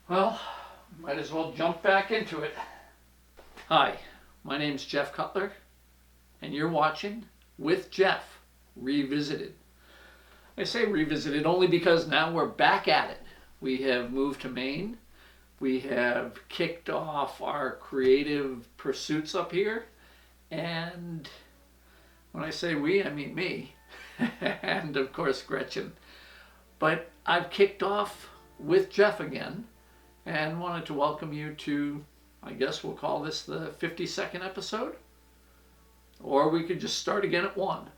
Well, might as well jump back into it. Hi, my name's Jeff Cutler, and you're watching With Jeff Revisited. I say revisited only because now we're back at it. We have moved to Maine. We have kicked off our creative pursuits up here. And when I say we, I mean me. And of course, Gretchen. But I've kicked off with Jeff again and wanted to welcome you to, I guess we'll call this the 52nd episode. Or we could just start again at 1.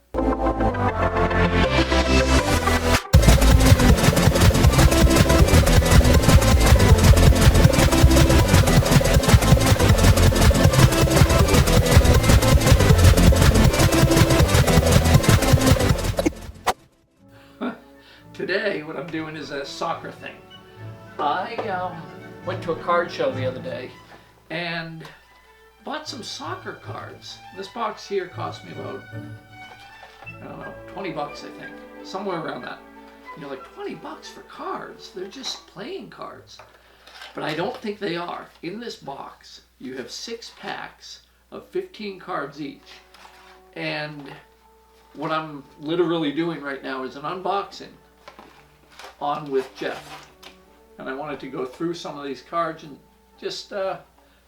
Today, what I'm doing is a soccer thing. I went to a card show the other day and bought some soccer cards. This box here cost me about, I don't know, 20 bucks, I think. Somewhere around that. And you're like, 20 bucks for cards? They're just playing cards. But I don't think they are. In this box, you have 6 packs of 15 cards each. And what I'm literally doing right now is an unboxing on with Jeff. And I wanted to go through some of these cards and just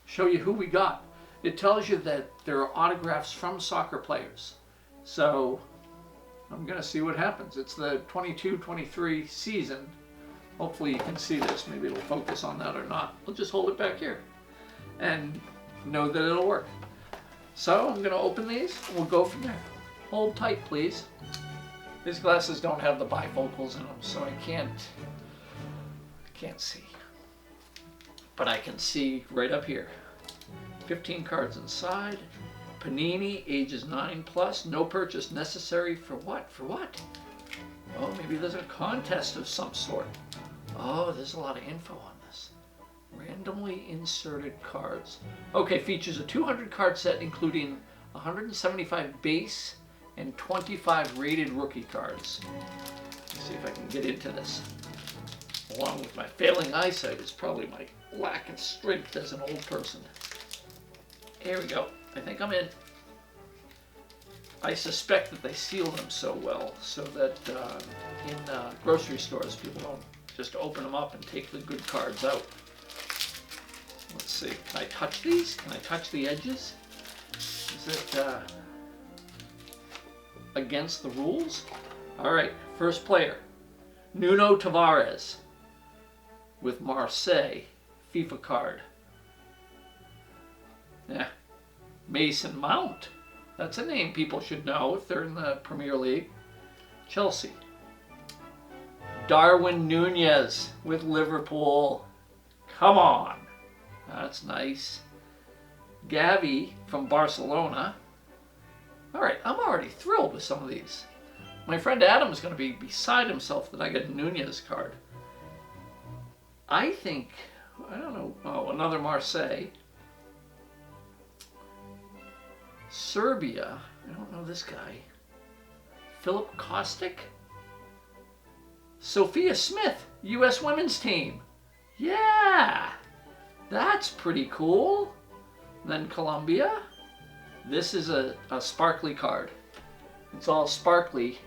show you who we got. It tells you that there are autographs from soccer players. So I'm going to see what happens. It's the 22-23 season. Hopefully you can see this. Maybe it'll focus on that or not. We'll just hold it back here and know that it'll work. So I'm going to open these and we'll go from there. Hold tight, please. These glasses don't have the bifocals in them, so I can't see. But I can see right up here. 15 cards inside. Panini, ages 9+. No purchase necessary for what? For what? Oh, maybe there's a contest of some sort. Oh, there's a lot of info on this. Randomly inserted cards. Okay, features a 200 card set including 175 base and 25 rated rookie cards. Let's see if I can get into this. Along with my failing eyesight is probably my lack of strength as an old person. Here we go. I think I'm in. I suspect that they seal them so well so that in grocery stores people don't just open them up and take the good cards out. Let's see. Can I touch these? Can I touch the edges? Is it against the rules? All right. First player. Nuno Tavares with Marseille FIFA card. Yeah. Mason Mount. That's a name people should know if they're in the Premier League. Chelsea. Darwin Nunez with Liverpool. Come on. That's nice. Gavi from Barcelona. All right, I'm already thrilled with some of these. My friend Adam is going to be beside himself that I got a Nunez card. I think, I don't know, oh, another Marseille. Serbia, I don't know this guy. Philip Kostic. Sophia Smith, U.S. women's team. Yeah, that's pretty cool. Then Colombia. This is a sparkly card. It's all sparkly,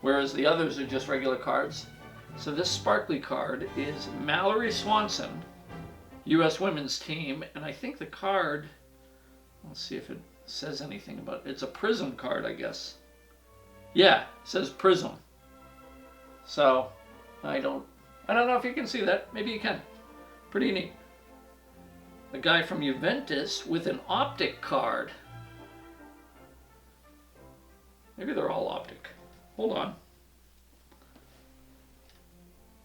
whereas the others are just regular cards. So this sparkly card is Mallory Swanson, U.S. women's team, and I think the card, let's see if it says anything about it. It's a prism card, I guess. Yeah, it says prism. So I don't know if you can see that. Maybe you can. Pretty neat. A guy from Juventus with an optic card. Maybe they're all optic. Hold on.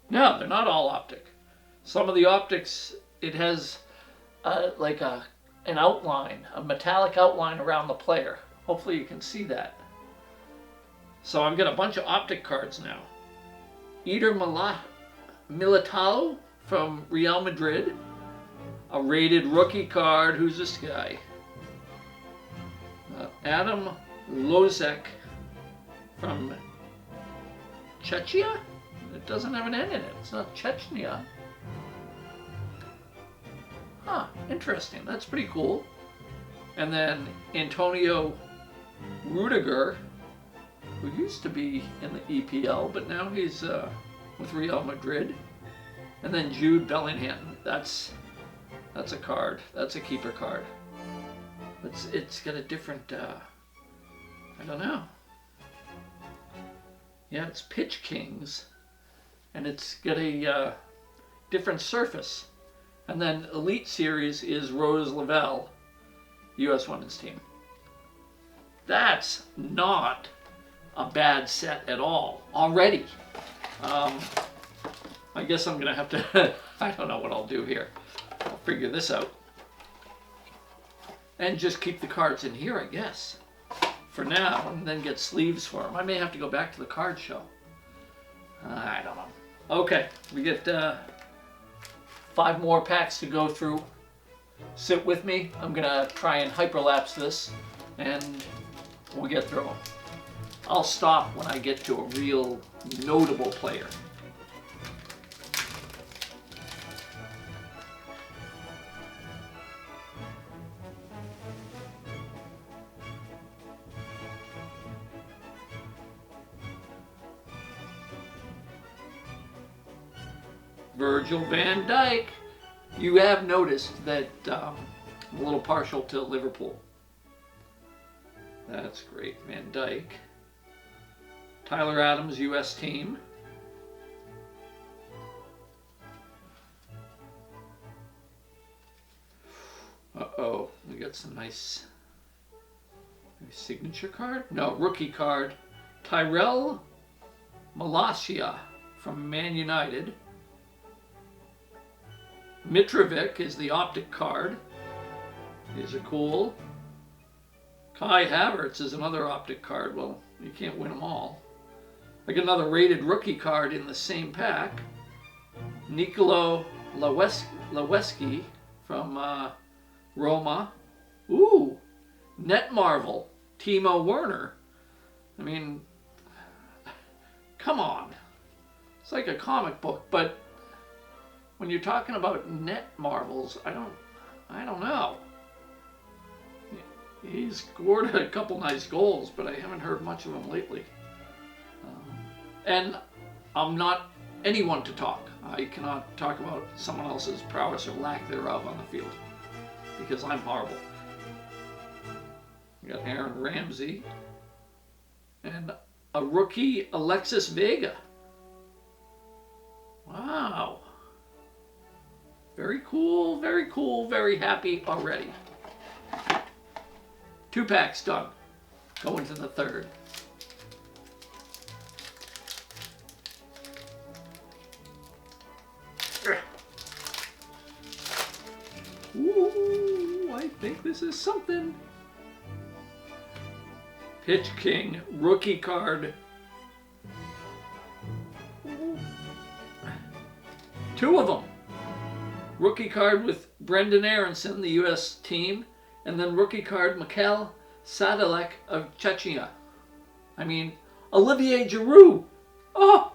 No, they're not all optic. Some of the optics, it has like an outline, a metallic outline around the player. Hopefully you can see that. So I've got a bunch of optic cards now. Eder Militao from Real Madrid. A rated rookie card. Who's this guy? Adam Lozek from Czechia? It doesn't have an N in it. It's not Chechnya. Huh, interesting. That's pretty cool. And then Antonio Rudiger, who used to be in the EPL, but now he's with Real Madrid. And then Jude Bellingham. That's a card. That's a keeper card. It's got a different, I don't know. Yeah, it's Pitch Kings, and it's got a different surface. And then Elite Series is Rose Lavelle, U.S. Women's Team. That's not a bad set at all already. I guess I'm going to have to, I don't know what I'll do here. I'll figure this out. And just keep the cards in here, I guess, for now, and then get sleeves for them. I may have to go back to the card show. I don't know. Okay, we get 5 more packs to go through. Sit with me. I'm going to try and hyperlapse this, and we'll get through them. I'll stop when I get to a real notable player. Virgil van Dijk. You have noticed that I'm a little partial to Liverpool. That's great. Van Dijk. Tyler Adams, U.S. team. Uh-oh. We got some nice signature card? No, rookie card. Tyrell Malacia from Man United. Mitrovic is the optic card. These are cool. Kai Havertz is another optic card. Well, you can't win them all. I got another rated rookie card in the same pack. Nicolo Leweski from Roma. Ooh, Netmarvel, Timo Werner. I mean, come on. It's like a comic book, but when you're talking about net marvels, I don't know. He's scored a couple nice goals, but I haven't heard much of him lately. And I'm not anyone to talk. I cannot talk about someone else's prowess or lack thereof on the field, because I'm horrible. We got Aaron Ramsey and a rookie, Alexis Vega. Wow. Very cool, very cool, very happy already. 2 packs done. Going to the 3rd. Ooh, I think this is something. Pitch King, rookie card. Ooh. 2 of them. Rookie card with Brendan Aronson, the U.S. team, and then rookie card Mikhail Sadalek of Chechnya. I mean, Olivier Giroud. Oh!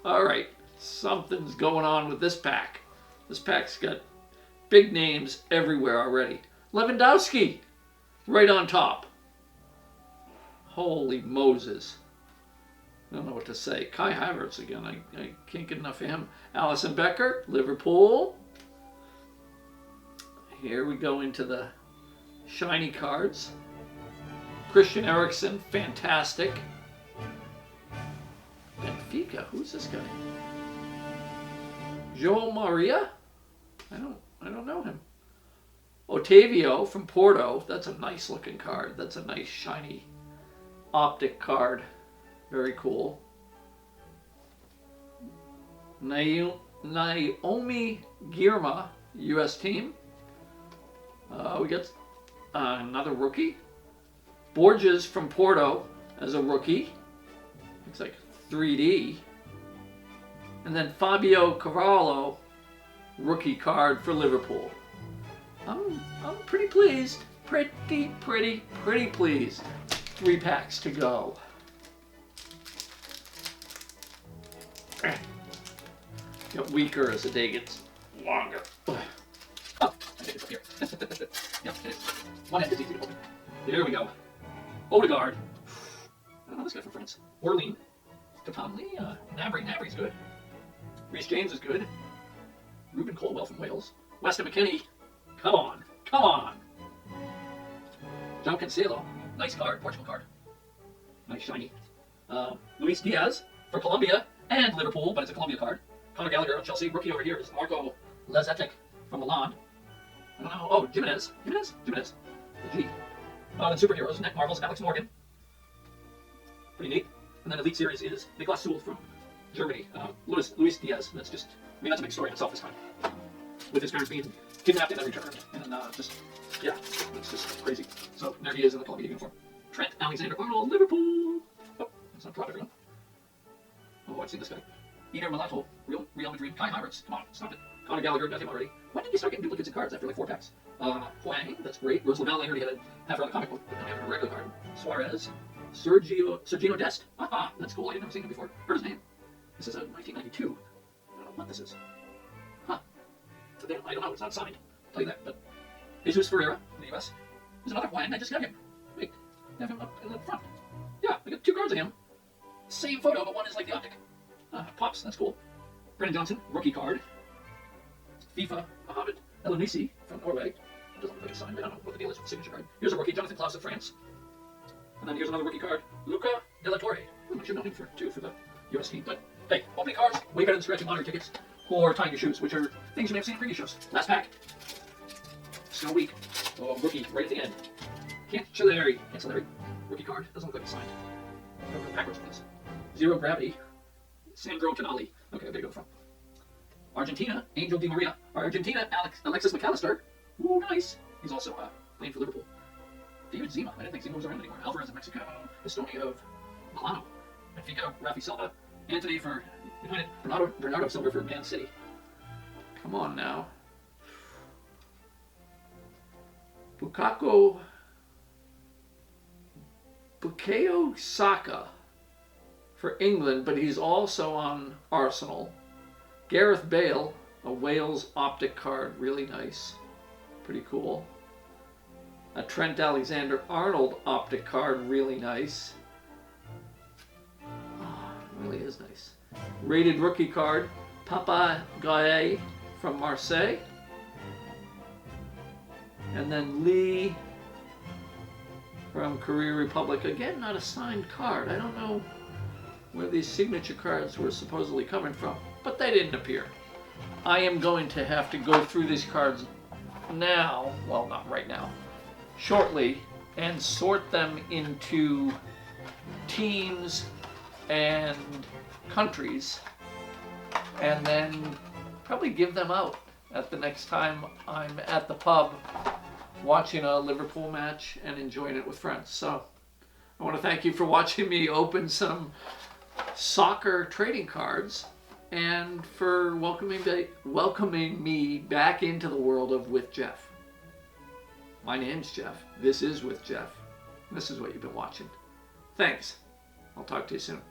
All right, something's going on with this pack. This pack's got big names everywhere already. Lewandowski, right on top. Holy Moses. I don't know what to say. Kai Havertz again. I can't get enough of him. Alisson Becker, Liverpool. Here we go into the shiny cards. Christian Eriksen, fantastic. Benfica, who's this guy? João Maria? I don't know him. Otavio from Porto. That's a nice looking card. That's a nice shiny optic card. Very cool. Naomi Girma, U.S. team. We got another rookie. Borges from Porto as a rookie. Looks like 3D. And then Fabio Carvalho, rookie card for Liverpool. I'm pretty pleased. Pretty pleased. 3 packs to go. Get weaker as the day gets longer. Oh, I think it's up here. Yep, it is. One end is easy to open. There we go. Odegaard. I don't know this guy from France. Orlean. Tatanli. Nabry's good. Reece James is good. Ruben Colwell from Wales. Weston McKennie. Come on. Come on. João Cancelo. Nice card. Portugal card. Nice shiny. Luis Diaz for Colombia and Liverpool, but it's a Colombia card. Conor Gallagher of Chelsea. Rookie over here is Marco Lazetic from Milan. I don't know. Oh, Jimenez. The G. Then superheroes. Net Marvels. Alex Morgan. Pretty neat. And then Elite Series is Niklas Sewell from Germany. Luis Diaz. That's just, I mean, that's a big story in itself this time. With his parents being kidnapped and then returned. And yeah, it's just crazy. So there he is in the Columbia uniform. Trent Alexander-Arnold, Liverpool. Oh, that's not everyone. Oh, I've seen this guy. Eder Malato, Real Madrid. Kai Havertz, come on, stop it. Conor Gallagher, got him already. When did you start getting duplicates of cards after like 4 packs? Huang, that's great. Rose Lavelle, I already had a half around the comic book, but now I have a regular card. Suarez. Sergino Dest. That's cool. I didn't ever seen him before. Heard his name. This is a 1992. I don't know what this is. I don't know. It's not signed. I'll tell you that. But Jesus Ferreira in the US. There's another Huang. I just got him. Wait, I have him up in the front. Yeah, I got 2 cards of him. Same photo, but one is like the optic. Pops. That's cool. Brennan Johnson, rookie card. FIFA Mohamed Elanisi from Norway. It doesn't look like it's signed. I don't know what the deal is with the signature card. Here's a rookie, Jonathan Klaus of France. And then here's another rookie card, Luca De La Torre. I should know him for the US team. But hey, opening cards, way better than scratching lottery tickets or tying your shoes, which are things you may have seen in previous shows. Last pack. Snow Week. Oh, rookie, right at the end. Cancellary. Rookie card. Doesn't look like it's signed. Go backwards, please. Zero Gravity. Sandro Tonali. Okay, I gotta go from. Argentina, Angel Di Maria. Argentina, Alexis McAllister. Ooh, nice. He's also playing for Liverpool. David Zima. I didn't think Zima was around anymore. Alvarez of Mexico. Estonia of Milano. Benfica, Rafi Silva. Anthony for United. Bernardo Silva for Man City. Come on now. Bukayo Saka for England, but he's also on Arsenal. Gareth Bale, a Wales optic card, really nice. Pretty cool. A Trent Alexander-Arnold optic card, really nice. Oh, really is nice. Rated rookie card, Papa Gaye from Marseille. And then Lee from Korea Republic. Again, not a signed card. I don't know where these signature cards were supposedly coming from, but they didn't appear. I am going to have to go through these cards now, well, not right now, shortly, and sort them into teams and countries, and then probably give them out at the next time I'm at the pub watching a Liverpool match and enjoying it with friends. So I want to thank you for watching me open some soccer trading cards and for welcoming me back into the world of With Jeff. My name's Jeff. This is With Jeff. This is what you've been watching. Thanks. I'll talk to you soon.